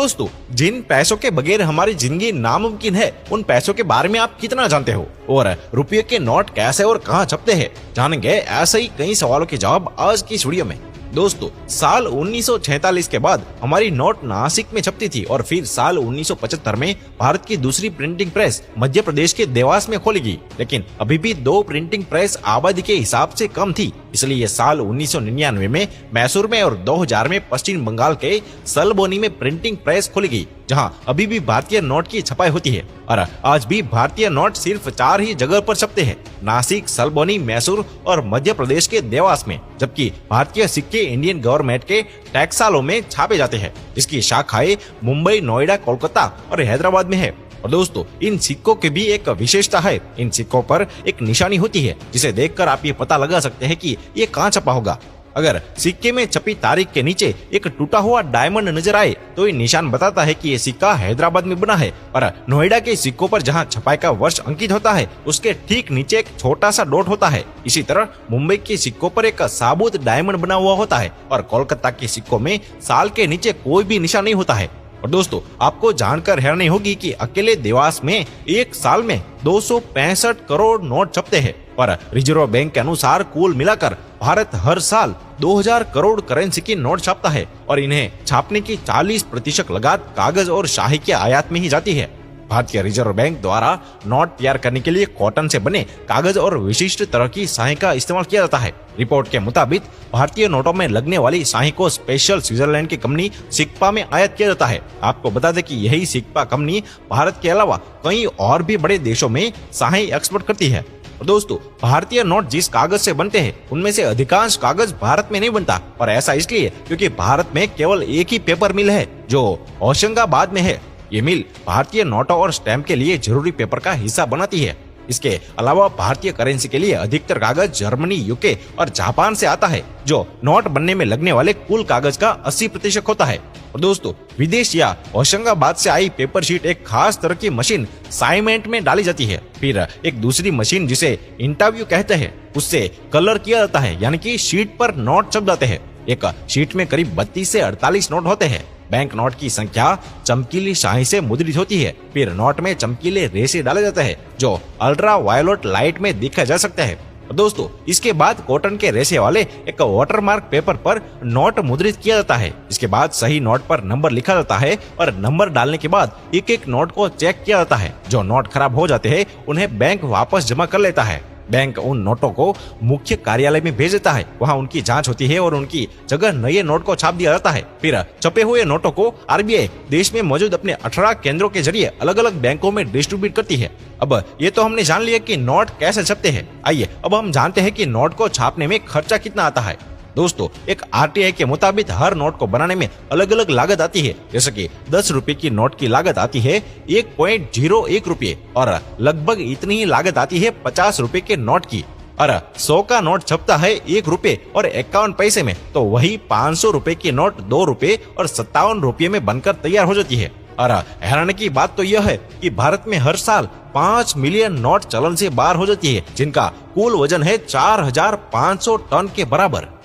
दोस्तों, जिन पैसों के बगैर हमारी जिंदगी नामुमकिन है, उन पैसों के बारे में आप कितना जानते हो और रुपये के नोट कैसे और कहां छपते हैं, जानेंगे ऐसे ही कई सवालों के जवाब आज की इस वीडियो में। दोस्तों, साल 1946 के बाद हमारी नोट नासिक में छपती थी और फिर साल 1975 में भारत की दूसरी प्रिंटिंग प्रेस मध्य प्रदेश के देवास में खोली गई, लेकिन अभी भी 2 प्रिंटिंग प्रेस आबादी के हिसाब से कम थी। इसलिए साल 1999 में मैसूर में और 2000 में पश्चिम बंगाल के सलबोनी में प्रिंटिंग प्रेस खोली गई, जहां अभी भी भारतीय नोट की छपाई होती है। और आज भी भारतीय नोट सिर्फ 4 ही जगह पर छपते हैं, नासिक, सलबोनी, मैसूर और मध्य प्रदेश के देवास में, जबकि भारतीय सिक्के इंडियन गवर्नमेंट के टैक्सालों में छापे जाते हैं, जिसकी शाखाएं मुंबई, नोएडा, कोलकाता और हैदराबाद में है। और दोस्तों, इन सिक्कों की भी एक विशेषता है। इन सिक्कों पर एक निशानी होती है, जिसे देखकर आप ये पता लगा सकते हैं कि ये कहाँ छपा होगा। अगर सिक्के में छपी तारीख के नीचे एक टूटा हुआ डायमंड नजर आए तो ये निशान बताता है कि ये सिक्का हैदराबाद में बना है। और नोएडा के सिक्कों पर जहां छपाई का वर्ष अंकित होता है, उसके ठीक नीचे एक छोटा सा डॉट होता है। इसी तरह मुंबई के सिक्कों पर एक साबुत डायमंड बना हुआ होता है और कोलकाता के सिक्कों में साल के नीचे कोई भी निशान नहीं होता है। और दोस्तों, आपको जानकर हैरानी होगी कि अकेले देवास में एक साल में 265 करोड़ नोट छपते हैं और रिजर्व बैंक के अनुसार कुल मिलाकर भारत हर साल 2000 करोड़ करेंसी की नोट छापता है और इन्हें छापने की 40% लागत कागज और शाही के आयात में ही जाती है। भारतीय रिजर्व बैंक द्वारा नोट तैयार करने के लिए कॉटन से बने कागज और विशिष्ट तरह की स्याही का इस्तेमाल किया जाता है। रिपोर्ट के मुताबिक भारतीय नोटों में लगने वाली स्याही को स्पेशल स्विट्जरलैंड की कंपनी सिक्पा में आयात किया जाता है। आपको बता दें कि यही सिक्पा कंपनी भारत के अलावा कई और भी बड़े देशों में स्याही एक्सपोर्ट करती है। दोस्तों, भारतीय नोट जिस कागज से बनते हैं, उनमें से अधिकांश कागज भारत में नहीं बनता, और ऐसा इसलिए क्योंकि भारत में केवल एक ही पेपर मिल है जो होशंगाबाद में है। ये मिल भारतीय नोटों और स्टैम्प के लिए जरूरी पेपर का हिस्सा बनाती है। इसके अलावा भारतीय करेंसी के लिए अधिकतर कागज जर्मनी, यूके और जापान से आता है, जो नोट बनने में लगने वाले कुल कागज का 80% होता है। और दोस्तों, विदेश या होशंगाबाद से आई पेपर शीट एक खास तरह की मशीन साइमेंट में डाली जाती है। फिर एक दूसरी मशीन जिसे इंटरव्यू कहते हैं, उससे कलर किया जाता है, यानी कि शीट पर नोट छप जाते हैं। एक शीट में करीब 32 से 48 नोट होते हैं। बैंक नोट की संख्या चमकीली स्याही से मुद्रित होती है। फिर नोट में चमकीले रेशे डाले जाते हैं जो अल्ट्रा वायलेट लाइट में देखा जा सकता है। दोस्तों, इसके बाद कॉटन के रेशे वाले एक वाटरमार्क पेपर पर नोट मुद्रित किया जाता है। इसके बाद सही नोट पर नंबर लिखा जाता है और नंबर डालने के बाद एक एक नोट को चेक किया जाता है। जो नोट खराब हो जाते हैं, उन्हें बैंक वापस जमा कर लेता है। बैंक उन नोटों को मुख्य कार्यालय में भेज देता है, वहां उनकी जांच होती है और उनकी जगह नए नोट को छाप दिया जाता है। फिर छपे हुए नोटों को आरबीआई देश में मौजूद अपने 18 केंद्रों के जरिए अलग अलग बैंकों में डिस्ट्रीब्यूट करती है। अब ये तो हमने जान लिया कि नोट कैसे छपते हैं। आइए अब हम जानते हैं कि नोट को छापने में खर्चा कितना आता है। दोस्तों, एक आरटीआई के मुताबिक हर नोट को बनाने में अलग अलग लागत आती है। जैसे कि 10 रुपए की नोट की लागत आती है 1.01 रुपये और लगभग इतनी ही लागत आती है 50 रुपए के नोट की। और 100 का नोट छपता है 1 रुपये और 51 पैसे में, तो वही 500 रुपए की नोट 2 रुपये और 57 रुपये में बनकर तैयार हो जाती है। और हैरानी की बात तो यह है कि भारत में हर साल 5 मिलियन नोट चलन से बाहर हो जाती है, जिनका कुल वजन है 4500 टन के बराबर।